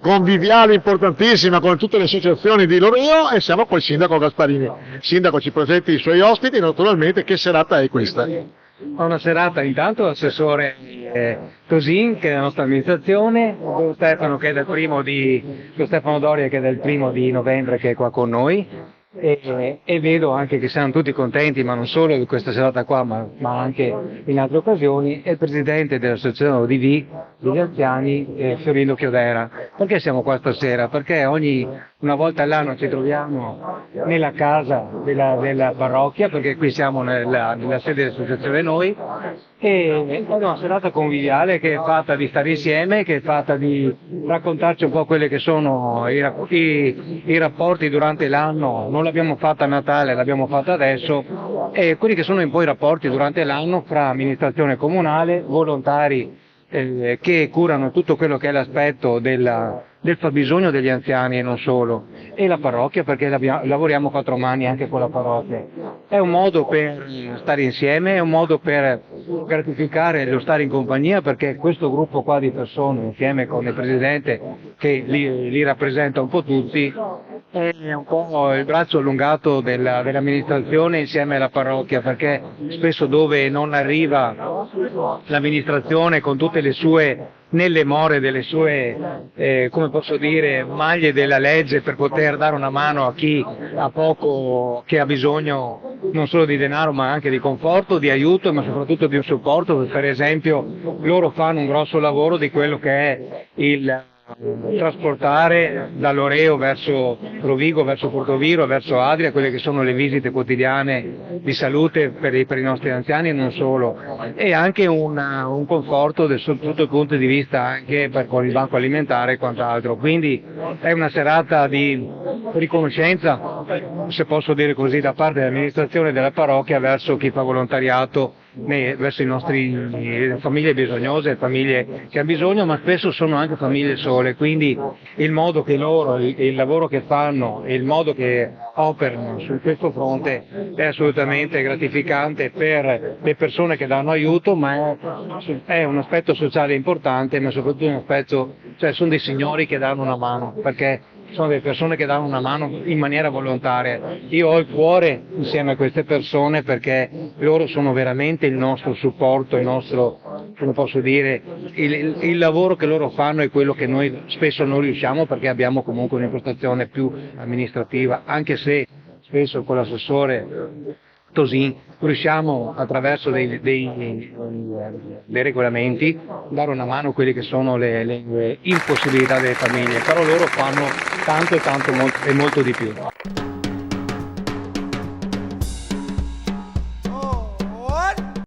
conviviale importantissima con tutte le associazioni di Loreo e siamo col sindaco Gasparini. Il sindaco ci presenti i suoi ospiti, naturalmente che serata è questa? Una serata intanto l'assessore Tosin, che è la nostra amministrazione, lo Stefano lo Stefano Doria che è del 1° novembre che è qua con noi e vedo anche che siamo tutti contenti, ma non solo di questa serata qua, ma anche in altre occasioni, è il presidente dell'associazione ODV degli anziani, Fiorino Chiodera. Perché siamo qua stasera? Perché una volta all'anno ci troviamo nella casa della parrocchia, perché qui siamo nella sede dell'associazione noi, e è una serata conviviale che è fatta di stare insieme, che è fatta di raccontarci un po' quelli che sono i rapporti durante l'anno. Non l'abbiamo fatta a Natale, l'abbiamo fatta adesso, e quelli che sono un po' i rapporti durante l'anno fra amministrazione comunale, volontari che curano tutto quello che è l'aspetto del fabbisogno degli anziani e non solo, e la parrocchia, perché lavoriamo 4 mani anche con la parrocchia. È un modo per stare insieme, è un modo per gratificare lo stare in compagnia, perché questo gruppo qua di persone, insieme con il presidente che li rappresenta un po' tutti, è un po' il braccio allungato dell'amministrazione insieme alla parrocchia, perché spesso dove non arriva l'amministrazione con tutte le sue, nelle more delle sue, come posso dire, maglie della legge per poter dare una mano a chi ha poco, che ha bisogno non solo di denaro ma anche di conforto, di aiuto, ma soprattutto di un supporto. Per esempio loro fanno un grosso lavoro di quello che è il trasportare da Loreo verso Rovigo, verso Portoviro, verso Adria, quelle che sono le visite quotidiane di salute per i nostri anziani e non solo, e anche un conforto sotto il punto di vista anche con il banco alimentare e quant'altro. Quindi è una serata di riconoscenza, se posso dire così, da parte dell'amministrazione della parrocchia verso chi fa volontariato, verso i nostri famiglie bisognose, famiglie che hanno bisogno, ma spesso sono anche famiglie sole, quindi il modo che loro, il lavoro che fanno e il modo che operano su questo fronte è assolutamente gratificante per le persone che danno aiuto, ma è un aspetto sociale importante, ma soprattutto un aspetto, cioè sono dei signori che danno una mano, perché sono delle persone che danno una mano in maniera volontaria. Io ho il cuore insieme a queste persone perché loro sono veramente il nostro supporto, il nostro, come posso dire, il lavoro che loro fanno è quello che noi spesso non riusciamo, perché abbiamo comunque un'impostazione più amministrativa, anche se spesso con l'assessore Tosin riusciamo attraverso dei regolamenti dare una mano a quelle che sono le impossibilità delle famiglie, però loro fanno tanto e tanto e molto di più.